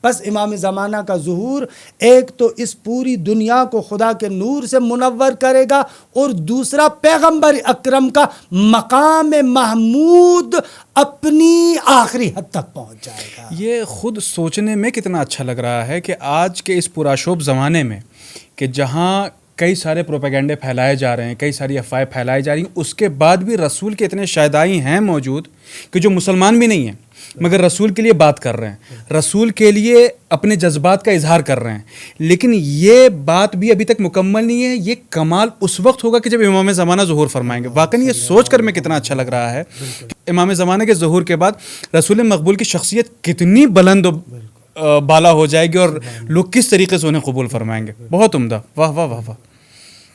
بس امام زمانہ کا ظہور ایک تو اس پوری دنیا کو خدا کے نور سے منور کرے گا، اور دوسرا پیغمبر اکرم کا مقام محمود اپنی آخری حد تک پہنچ جائے گا۔ یہ خود سوچنے میں کتنا اچھا لگ رہا ہے کہ آج کے اس پراشوب زمانے میں کہ جہاں کئی سارے پروپیگنڈے پھیلائے جا رہے ہیں، کئی ساری افواہیں پھیلائی جا رہی ہیں، اس کے بعد بھی رسول کے اتنے شہدائی ہیں موجود کہ جو مسلمان بھی نہیں ہیں مگر رسول کے لیے بات کر رہے ہیں، رسول کے لیے اپنے جذبات کا اظہار کر رہے ہیں، لیکن یہ بات بھی ابھی تک مکمل نہیں ہے۔ یہ کمال اس وقت ہوگا کہ جب امام زمانہ ظہور فرمائیں گے۔ واقعی یہ سوچ کر میں کتنا اچھا لگ رہا ہے امام زمانہ کے ظہور کے بعد رسول مقبول کی شخصیت کتنی بلند و بالا ہو جائے گی، اور لوگ کس طریقے سے انہیں قبول فرمائیں گے۔ بہت عمدہ، واہ واہ واہ واہ۔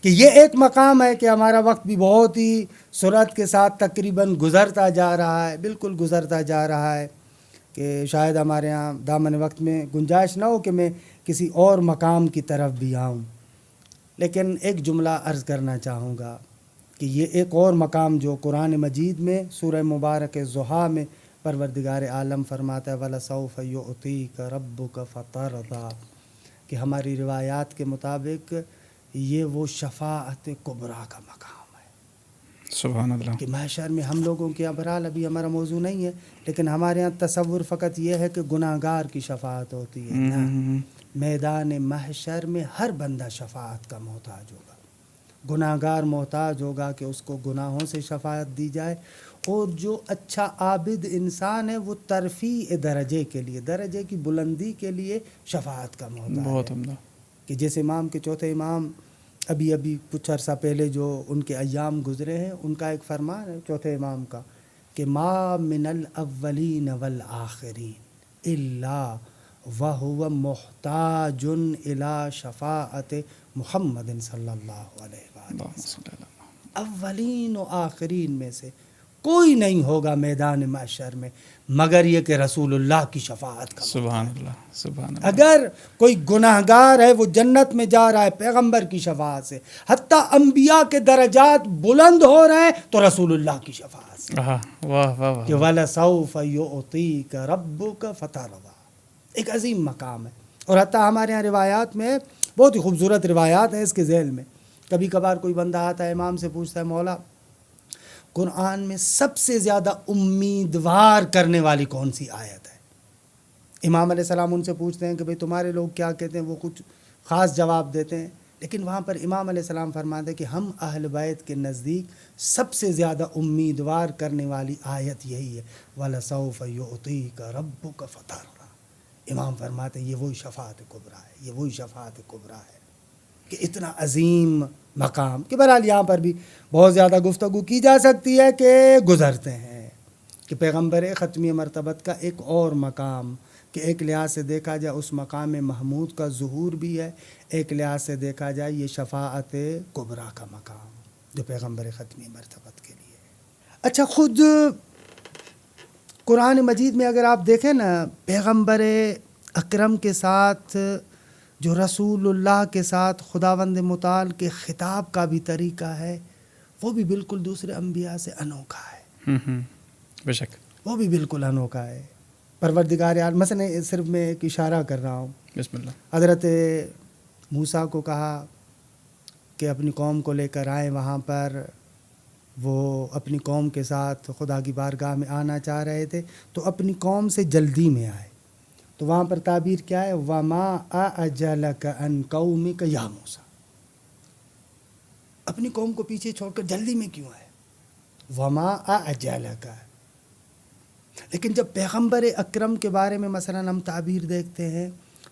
کہ یہ ایک مقام ہے کہ ہمارا وقت بھی بہت ہی سرعت کے ساتھ تقریباً گزرتا جا رہا ہے، بالکل گزرتا جا رہا ہے، کہ شاید ہمارے ہاں دامن وقت میں گنجائش نہ ہو کہ میں کسی اور مقام کی طرف بھی آؤں، لیکن ایک جملہ عرض کرنا چاہوں گا کہ یہ ایک اور مقام جو قرآن مجید میں سورہ مبارک ضحیٰ میں پروردگار عالم فرماتا ہے وَلَسَوْفَ يُعْطِيكَ رَبُّكَ فَتَرْضَىٰ، کہ ہماری روایات کے مطابق یہ وہ شفاعت کبریٰ کا مقام ہے۔ سبحان اللہ۔ کہ محشر میں ہم لوگوں کے ابرال ابھی ہمارا موضوع نہیں ہے، لیکن ہمارے ہاں تصور فقط یہ ہے کہ گناہ گار کی شفاعت ہوتی ہے۔ نہ، میدان محشر میں ہر بندہ شفاعت کا محتاج ہوگا، گناہ گار محتاج ہوگا کہ اس کو گناہوں سے شفاعت دی جائے، اور جو اچھا عابد انسان ہے وہ ترفیع درجے کے لیے، درجے کی بلندی کے لیے شفاعت کا محتاج بہت ہے۔ عمدہ۔ کہ جس امام کے چوتھے امام ابھی کچھ عرصہ پہلے جو ان کے ایام گزرے ہیں، ان کا ایک فرمان ہے چوتھے امام کا کہ ما من الاولین والآخرین الا وَهُوَ مُحْتَاجٌ إِلَى شَفَاعَةِ محمد صلی اللہ علیہ وآلہ اللہم وسلم. صلی اللہ علیہ اولین و آخرین میں سے کوئی نہیں ہوگا میدان محشر میں مگر یہ کہ رسول اللہ کی شفاعت کا. سبحان اللہ سبحان اللہ. اگر کوئی گناہگار ہے وہ جنت میں جا رہا ہے پیغمبر کی شفاعت سے، حتیٰ انبیاء کے درجات بلند ہو رہے ہیں تو رسول اللہ کی شفاعت سے. واہ واہ واہ کہ وَلَسَوْفَ يُعْطِيكَ رَبُّكَ فَتَرْضَىٰ، ایک عظیم مقام ہے. اور حتیٰ ہمارے یہاں روایات میں بہت ہی خوبصورت روایات ہیں اس کے ذیل میں. کبھی کبھار کوئی بندہ آتا ہے امام سے پوچھتا ہے مولا قرآن میں سب سے زیادہ امیدوار کرنے والی کون سی آیت ہے؟ امام علیہ السلام ان سے پوچھتے ہیں کہ بھئی تمہارے لوگ کیا کہتے ہیں، وہ کچھ خاص جواب دیتے ہیں. لیکن وہاں پر امام علیہ السلام فرماتے ہیں کہ ہم اہل بیت کے نزدیک سب سے زیادہ امیدوار کرنے والی آیت یہی ہے وَلَسَوْفَ يُعْطِيكَ رَبُّكَ فَتَرْضَىٰ. امام فرماتے ہیں یہ وہی شفاعت کبریٰ ہے، یہ وہی شفاعت کبریٰ ہے کہ اتنا عظیم مقام. کہ بہرحال یہاں پر بھی بہت زیادہ گفتگو کی جا سکتی ہے کہ گزرتے ہیں کہ پیغمبر ختمی مرتبت کا ایک اور مقام، کہ ایک لحاظ سے دیکھا جائے اس مقام محمود کا ظہور بھی ہے، ایک لحاظ سے دیکھا جائے یہ شفاعت کبریٰ کا مقام جو پیغمبر ختمی مرتبت کے لیے ہے. اچھا خود قرآن مجید میں اگر آپ دیکھیں نا، پیغمبر اکرم کے ساتھ جو رسول اللہ کے ساتھ خداوند متعال کے خطاب کا بھی طریقہ ہے وہ بھی بالکل دوسرے انبیاء سے انوکھا ہے. بے شک وہ بھی بالکل انوکھا ہے. پروردگار عالم مثلا صرف میں ایک اشارہ کر رہا ہوں، بسم اللہ. حضرت موسیٰ کو کہا کہ اپنی قوم کو لے کر آئیں، وہاں پر وہ اپنی قوم کے ساتھ خدا کی بارگاہ میں آنا چاہ رہے تھے تو اپنی قوم سے جلدی میں آئے. تو وہاں پر تعبیر کیا ہے وَمَا أَعْجَلَكَ عَنْ قَوْمِكَ يَا موسیٰ، اپنی قوم کو پیچھے چھوڑ کر جلدی میں کیوں آئے؟ وَمَا أَعْجَلَكَ. لیکن جب پیغمبر اکرم کے بارے میں مثلا ہم تعبیر دیکھتے ہیں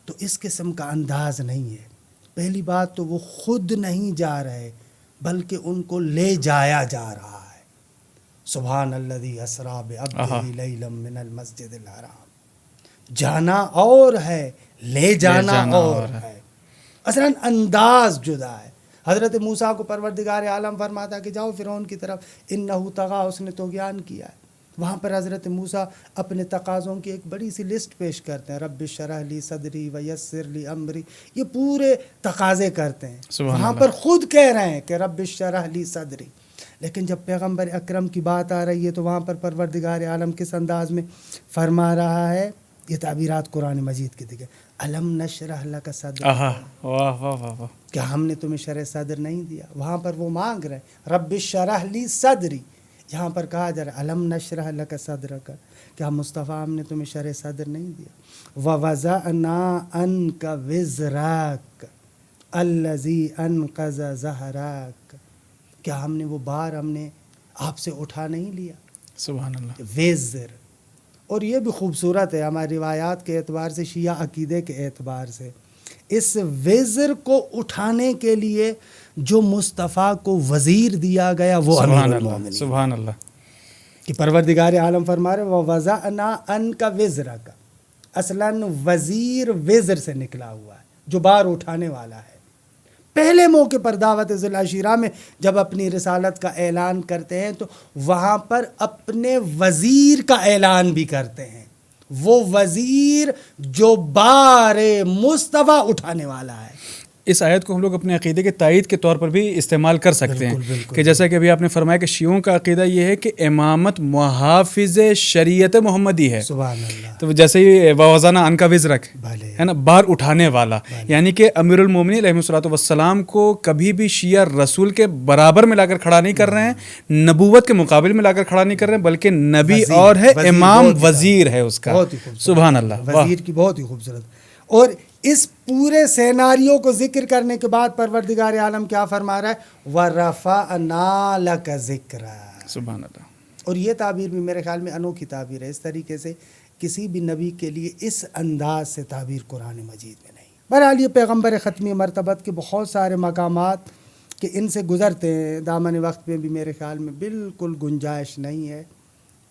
تو اس قسم کا انداز نہیں ہے. پہلی بات تو وہ خود نہیں جا رہے بلکہ ان کو لے جایا جا رہا ہے. سبحان الذی اسریٰ بعبدہ لیلا من المسجد الحرام. جانا اور ہے، لے جانا اور ہے. اصلاً انداز جدا ہے. حضرت موسیٰ کو پروردگار عالم فرماتا کہ جاؤ فرعون کی طرف، انہو طغیٰ، اس نے طغیان کیا ہے. وہاں پر حضرت موسیٰ اپنے تقاضوں کی ایک بڑی سی لسٹ پیش کرتے ہیں، رب اشرح لی صدری ویسر لی امری، یہ پورے تقاضے کرتے ہیں. وہاں پر خود کہہ رہے ہیں کہ رب اشرح لی صدری. لیکن جب پیغمبر اکرم کی بات آ رہی ہے تو وہاں پر پروردگار عالم کس انداز میں فرما رہا ہے؟ یہ تعبیرات قرآن مجید کی دیکھیں، الم نشرح لک صدرک، واہ واہ واہ. کیا ہم نے تمہیں شرح صدر نہیں دیا؟ وہاں پر وہ مانگ رہے ہیں رب اشرح لی صدری. یہاں پر کہا جا رہا ہے الم نشرح لک صدرک، کیا مصطفیٰ ہم نے تمہیں شرح صدر نہیں دیا؟ ووضعنا عنک وزرک الذی انقض ظہرک، کیا ہم نے وہ بار ہم نے آپ سے اٹھا نہیں لیا؟ سبحان اللہ. وزر. اور یہ بھی خوبصورت ہے ہماری روایات کے اعتبار سے، شیعہ عقیدے کے اعتبار سے. اس وزر کو اٹھانے کے لیے جو مصطفیٰ کو وزیر دیا گیا وہ امیر المومنین. سبحان اللہ. کہ پروردگار عالم فرما رہے وَوَضَعْنَا عَنْكَ وِزْرَكَ، اصلاً وزیر وزر سے نکلا ہوا ہے جو بار اٹھانے والا ہے. پہلے موقع پر دعوت ذی العشیرہ میں جب اپنی رسالت کا اعلان کرتے ہیں تو وہاں پر اپنے وزیر کا اعلان بھی کرتے ہیں، وہ وزیر جو بار مصطفیٰ اٹھانے والا ہے. اس آیت کو ہم لوگ اپنے عقیدے کے تائید کے طور پر بھی استعمال کر سکتے ہیں کہ جیسا کہ ابھی آپ نے فرمایا کہ شیعوں کا عقیدہ یہ ہے کہ امامت محافظ شریعت محمدی ہے. سبحان اللہ. تو جیسے ہی ووضعنا عنک وزرک ہے نا، بار اٹھانے والا، یعنی کہ امیر المومنین علیہ الصلوۃ والسلام کو کبھی بھی شیعہ رسول کے برابر میں لا کر کھڑا نہیں کر رہے ہیں، نبوت کے مقابل میں لا کر کھڑا نہیں کر رہے ہیں، بلکہ نبی اور ہے، امام وزیر ہے اس کا. سبحان اللہ. وزیر کی بہت ہی خوبصورت. اور اس پورے سیناریو کو ذکر کرنے کے بعد پروردگار عالم کیا فرما رہا ہے وَرَفَعْنَا لَكَ ذِكْرًا. سبحان اللہ. اور یہ تعبیر بھی میرے خیال میں انوکھی تعبیر ہے. اس طریقے سے کسی بھی نبی کے لیے اس انداز سے تعبیر قرآن مجید میں نہیں. بہرحال یہ پیغمبر ختمی مرتبت کے بہت سارے مقامات کہ ان سے گزرتے ہیں، دامن وقت میں بھی میرے خیال میں بالکل گنجائش نہیں ہے.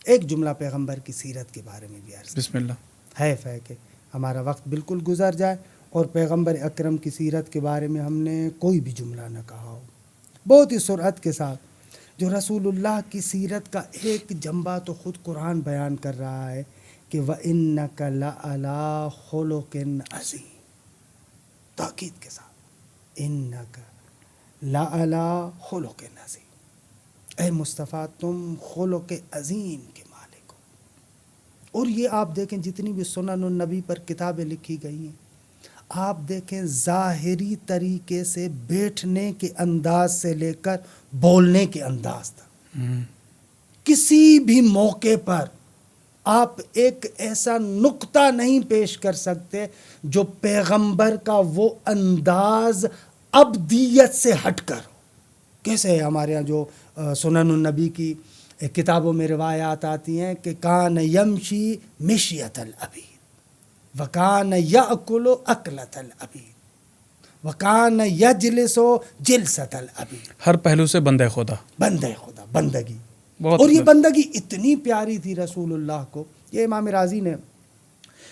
ایک جملہ پیغمبر کی سیرت کے بارے میں بھی عرض بسم اللہ. ہے کہ ہمارا وقت بالکل گزر جائے اور پیغمبر اکرم کی سیرت کے بارے میں ہم نے کوئی بھی جملہ نہ کہا ہو، بہت ہی سرعت کے ساتھ. جو رسول اللہ کی سیرت کا ایک جنبہ تو خود قرآن بیان کر رہا ہے کہ وَإِنَّكَ لَعَلَىٰ خُلُقٍ عَظِيمٍ، تاکید کے ساتھ اِنَّكَ لَعَلَىٰ خُلُقٍ عَظِيمٍ، اے مصطفیٰ تم خلق عظیم کے مالک ہو. اور یہ آپ دیکھیں جتنی بھی سنن النبی پر کتابیں لکھی گئی ہیں، آپ دیکھیں ظاہری طریقے سے بیٹھنے کے انداز سے لے کر بولنے کے انداز تک، کسی بھی موقع پر آپ ایک ایسا نقطہ نہیں پیش کر سکتے جو پیغمبر کا وہ انداز ابدیت سے ہٹ کر ہو. کیسے ہے ہمارے ہاں جو سنن النبی کی کتابوں میں روایات آتی ہیں کہ کان یمشی مشیت العبید وکان یاکل اکلۃ العبید وکان یجلس جلسۃ العبید. ہر پہلو سے بندہ خدا، بندگی. بہت اور یہ بندگی اتنی پیاری تھی رسول اللہ کو. یہ امام رازی نے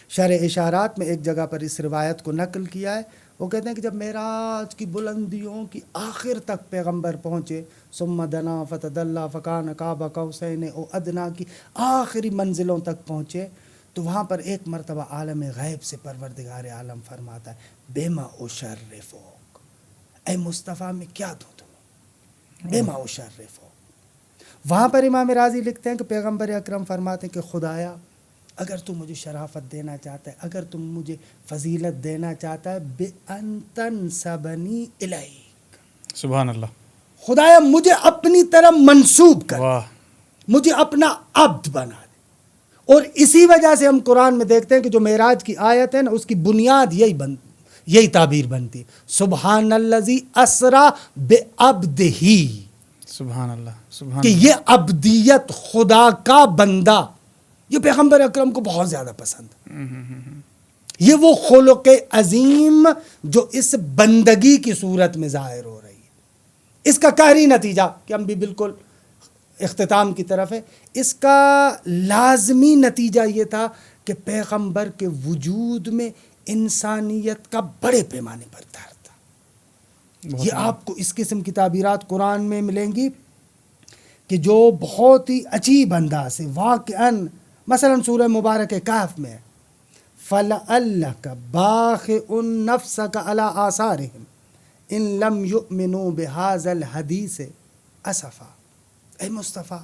شرح اشارات میں ایک جگہ پر اس روایت کو نقل کیا ہے. وہ کہتے ہیں کہ جب معراج کی بلندیوں کی آخر تک پیغمبر پہنچے، ثم دنا فتدلی فکان قاب قوسین او ادنا کی آخری منزلوں تک پہنچے، تو وہاں پر ایک مرتبہ عالم غیب سے پروردگار عالم فرماتا ہے بما اشرفوک، اے مصطفیٰ میں کیا دوں تمہیں، بما اشرفوک. وہاں پر امام راضی لکھتے ہیں کہ پیغمبر اکرم فرماتے ہیں کہ خدایا اگر تم مجھے شرافت دینا چاہتا ہے، اگر تم مجھے فضیلت دینا چاہتا ہے، بِأَن تَنْسَبَنِي إِلَيْكَ، سبحان اللہ، خدایا مجھے اپنی طرف منسوب کر، واہ، مجھے اپنا عبد بنا دے. اور اسی وجہ سے ہم قرآن میں دیکھتے ہیں کہ جو معراج کی آیت ہے نا، اس کی بنیاد یہی تعبیر بنتی ہے، سبحان الذی اسریٰ بعبدہ، سبحان اللہ، سبحان کہ یہ عبدیت، خدا کا بندہ، یہ پیغمبر اکرم کو بہت زیادہ پسند ہے. یہ وہ خلق عظیم جو اس بندگی کی صورت میں ظاہر ہو رہی ہے. اس کا قہری نتیجہ کہ ہم بھی بالکل اختتام کی طرف ہے، اس کا لازمی نتیجہ یہ تھا کہ پیغمبر کے وجود میں انسانیت کا بڑے پیمانے پر درد تھا. یہ آپ کو اس قسم کی تعبیرات قرآن میں ملیں گی کہ جو بہت ہی عجیب انداز سے واقعاً، مثلا سورہ مبارک کہف میں فَلَعَلَّكَ بَاخِعٌ نَفْسَكَ عَلَىٰ آثَارِهِمْ إِن لَمْ يُؤْمِنُوا بِهَٰذَا الْحَدِيثِ أَسَفًا. اے مصطفیٰ،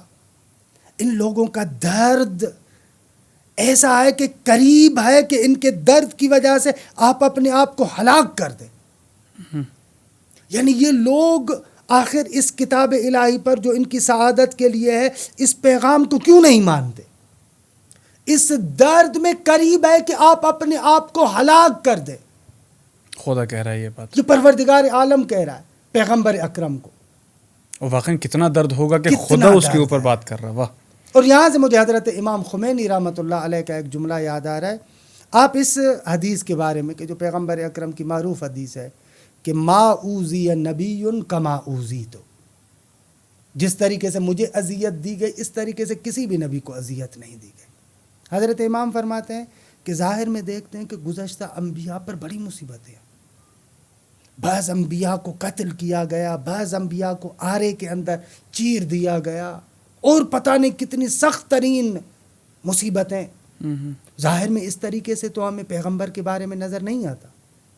ان لوگوں کا درد ایسا ہے کہ قریب ہے کہ ان کے درد کی وجہ سے آپ اپنے آپ کو ہلاک کر دیں. یعنی یہ لوگ آخر اس کتاب الہی پر جو ان کی سعادت کے لیے ہے، اس پیغام کو کیوں نہیں مانتے؟ اس درد میں قریب ہے کہ آپ اپنے آپ کو ہلاک کر دیں. خدا کہہ رہا ہے یہ بات، یہ پروردگار عالم کہہ رہا ہے پیغمبر اکرم کو. اور واقعی کتنا درد ہوگا کہ کتنا خدا اس کے درد اوپر ہے. بات کر رہا ہے. واہ. اور یہاں سے مجھے حضرت امام خمینی رحمۃ اللہ علیہ کا ایک جملہ یاد آ رہا ہے. آپ اس حدیث کے بارے میں کہ جو پیغمبر اکرم کی معروف حدیث ہے کہ ما اوذی نبی کما اوذیت، جس طریقے سے مجھے اذیت دی گئی اس طریقے سے کسی بھی نبی کو اذیت نہیں دی گئی. حضرت امام فرماتے ہیں کہ ظاہر میں دیکھتے ہیں کہ گزشتہ انبیاء پر بڑی مصیبتیں، بعض انبیاء کو قتل کیا گیا، بعض انبیاء کو آرے کے اندر چیر دیا گیا، اور پتہ نہیں کتنی سخت ترین مصیبتیں. ظاہر میں اس طریقے سے تو ہمیں پیغمبر کے بارے میں نظر نہیں آتا،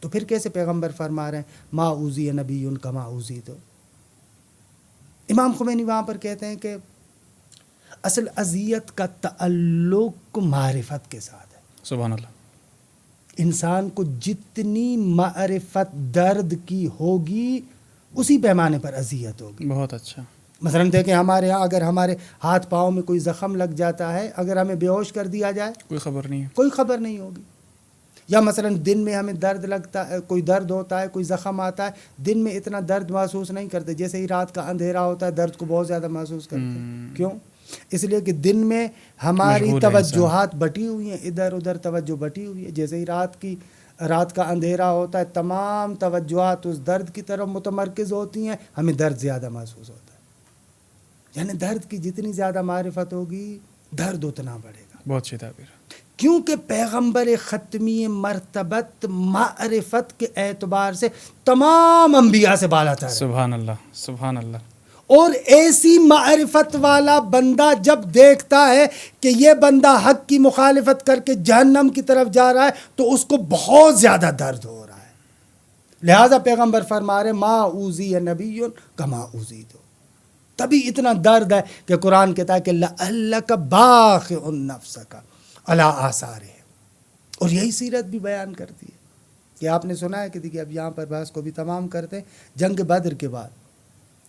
تو پھر کیسے پیغمبر فرما رہے ہیں ما اوذی نبی کما اوذیت؟ امام خمینی وہاں پر کہتے ہیں کہ اصل اذیت کا تعلق معرفت کے ساتھ ہے. سبحان اللہ. انسان کو جتنی معرفت درد کی ہوگی اسی پیمانے پر اذیت ہوگی. بہت اچھا. مثلا دیکھیں ہمارے ہاں اگر ہمارے ہاتھ پاؤں میں کوئی زخم لگ جاتا ہے، اگر ہمیں بے ہوش کر دیا جائے کوئی خبر نہیں ہے، کوئی خبر نہیں ہوگی. یا مثلا دن میں ہمیں درد لگتا ہے، کوئی درد ہوتا ہے، کوئی زخم آتا ہے، دن میں اتنا درد محسوس نہیں کرتے، جیسے ہی رات کا اندھیرا ہوتا ہے درد کو بہت زیادہ محسوس کرتے ہیں. کیوں؟ اس لیے کہ دن میں ہماری توجہات بٹی ہوئی ہیں، ادھر ادھر توجہ بٹی ہوئی ہے. جیسے ہی رات کا اندھیرا ہوتا ہے تمام توجہات اس درد کی طرف متمرکز ہوتی ہیں، ہمیں درد زیادہ محسوس ہوتا ہے. یعنی درد کی جتنی زیادہ معرفت ہوگی درد اتنا بڑھے گا. بہت اچھی تعبیر. کیونکہ پیغمبر ختمی مرتبت معرفت کے اعتبار سے تمام انبیاء سے بالا تر ہے. سبحان اللہ سبحان اللہ. اور ایسی معرفت والا بندہ جب دیکھتا ہے کہ یہ بندہ حق کی مخالفت کر کے جہنم کی طرف جا رہا ہے تو اس کو بہت زیادہ درد ہو رہا ہے. لہٰذا پیغمبر فرما رہے ما اوذی نبی کما اوذیت. تبھی اتنا درد ہے کہ قرآن کہتا ہے کہ لعلک باخع نفسک علی آثارہم. اور یہی سیرت بھی بیان کرتی ہے کہ آپ نے سنا ہے کہ دیکھیے اب یہاں پر بحث کو بھی تمام کرتے ہیں. جنگ بدر کے بعد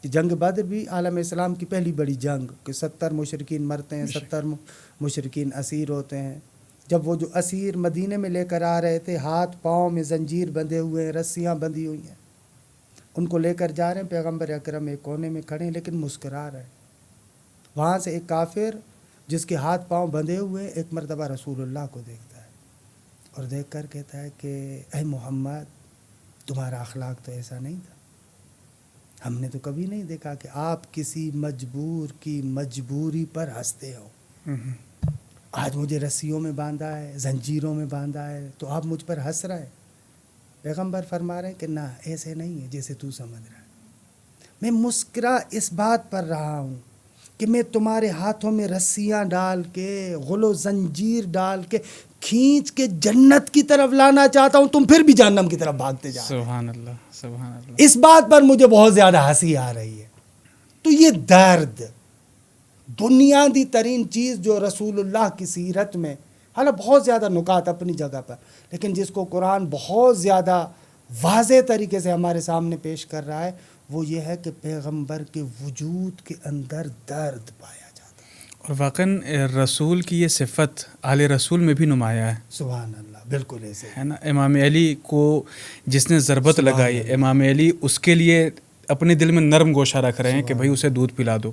کہ جنگ بدر بھی عالم اسلام کی پہلی بڑی جنگ کہ 70 مشرکین مرتے ہیں, 70 مشرکین اسیر ہوتے ہیں. جب وہ جو اسیر مدینے میں لے کر آ رہے تھے, ہاتھ پاؤں میں زنجیر بندھے ہوئے ہیں, رسیاں بندھی ہوئی ہیں, ان کو لے کر جا رہے ہیں. پیغمبر اکرم ایک کونے میں کھڑے ہیں لیکن مسکرا رہے ہیں. وہاں سے ایک کافر جس کے ہاتھ پاؤں بندھے ہوئے ایک مرتبہ رسول اللہ کو دیکھتا ہے اور دیکھ کر کہتا ہے کہ اے محمد, تمہارا اخلاق تو ایسا نہیں تھا. ہم نے تو کبھی نہیں دیکھا کہ آپ کسی مجبور کی مجبوری پر ہنستے ہو. آج مجھے رسیوں میں باندھا ہے, زنجیروں میں باندھا ہے, تو آپ مجھ پر ہنس رہے ہیں. پیغمبر فرما رہے ہیں کہ نہ, ایسے نہیں ہے جیسے تو سمجھ رہا ہے. میں مسکرا اس بات پر رہا ہوں کہ میں تمہارے ہاتھوں میں رسیاں ڈال کے, غل و زنجیر ڈال کے, کھینچ کے جنت کی طرف لانا چاہتا ہوں, تم پھر بھی جہنم کی طرف بھاگتے جا رہے. سبحان اللہ سبحان اللہ. اس بات پر مجھے بہت زیادہ ہنسی آ رہی ہے. تو یہ درد, بنیادی ترین چیز جو رسول اللہ کی سیرت میں, حالانکہ بہت زیادہ نکات اپنی جگہ پر, لیکن جس کو قرآن بہت زیادہ واضح طریقے سے ہمارے سامنے پیش کر رہا ہے, وہ یہ ہے کہ پیغمبر کے وجود کے اندر درد پایا جاتا ہے. اور واقعاً رسول کی یہ صفت آل رسول میں بھی نمایاں ہے. سبحان اللہ, بالکل ایسے ہے نا. امام علی کو جس نے ضربت لگائی, امام علی اس کے لیے اپنے دل میں نرم گوشہ رکھ رہے ہیں کہ بھائی اسے دودھ پلا دو,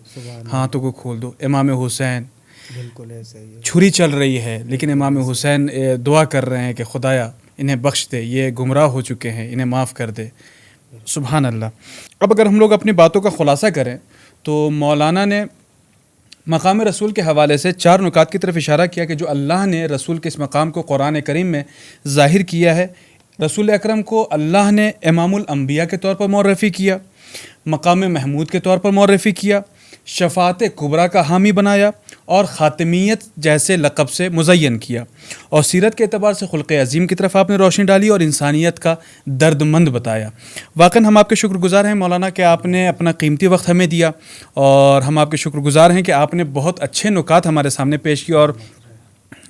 ہاتھوں کو کھول دو. امام حسین بالکل ایسے ہی ہے. چھری چل رہی ہے لیکن امام حسین دعا کر رہے ہیں کہ خدایا انہیں بخش دے, یہ گمراہ ہو چکے ہیں, انہیں معاف کر دے. سبحان اللہ. اب اگر ہم لوگ اپنی باتوں کا خلاصہ کریں تو مولانا نے مقام رسول کے حوالے سے 4 نکات کی طرف اشارہ کیا کہ جو اللہ نے رسول کے اس مقام کو قرآن کریم میں ظاہر کیا ہے. رسول اکرم کو اللہ نے امام الانبیاء کے طور پر معرفی کیا, مقام محمود کے طور پر معرفی کیا, شفاعت کبریٰ کا حامی بنایا اور خاتمیت جیسے لقب سے مزین کیا, اور سیرت کے اعتبار سے خلق عظیم کی طرف آپ نے روشنی ڈالی اور انسانیت کا درد مند بتایا. واقعاً ہم آپ کے شکر گزار ہیں مولانا کہ آپ نے اپنا قیمتی وقت ہمیں دیا, اور ہم آپ کے شکر گزار ہیں کہ آپ نے بہت اچھے نکات ہمارے سامنے پیش کیے, اور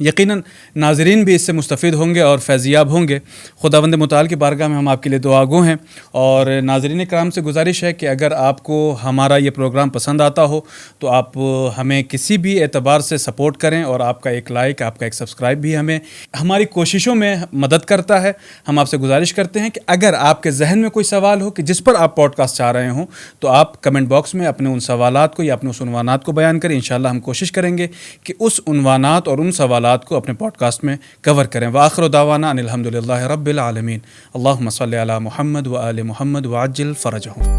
یقیناً ناظرین بھی اس سے مستفید ہوں گے اور فیضیاب ہوں گے. خداوند متعال کی بارگاہ میں ہم آپ کے لیے دعا گو ہیں, اور ناظرین کرام سے گزارش ہے کہ اگر آپ کو ہمارا یہ پروگرام پسند آتا ہو تو آپ ہمیں کسی بھی اعتبار سے سپورٹ کریں, اور آپ کا ایک لائک, آپ کا ایک سبسکرائب بھی ہمیں ہماری کوششوں میں مدد کرتا ہے. ہم آپ سے گزارش کرتے ہیں کہ اگر آپ کے ذہن میں کوئی سوال ہو کہ جس پر آپ پوڈ کاسٹ چاہ رہے ہوں تو آپ کمنٹ باکس میں اپنے ان سوالات کو یا اپنے اس عنوانات کو بیان کریں. انشاءاللہ ہم کوشش کریں گے کہ اس عنوانات اور ان سوالات کو اپنے پوڈ کاسٹ میں کور کریں. وآخر دعوانا ان الحمدللہ رب العالمین. اللہم صلی علی محمد و آل محمد وعجل فرجہم.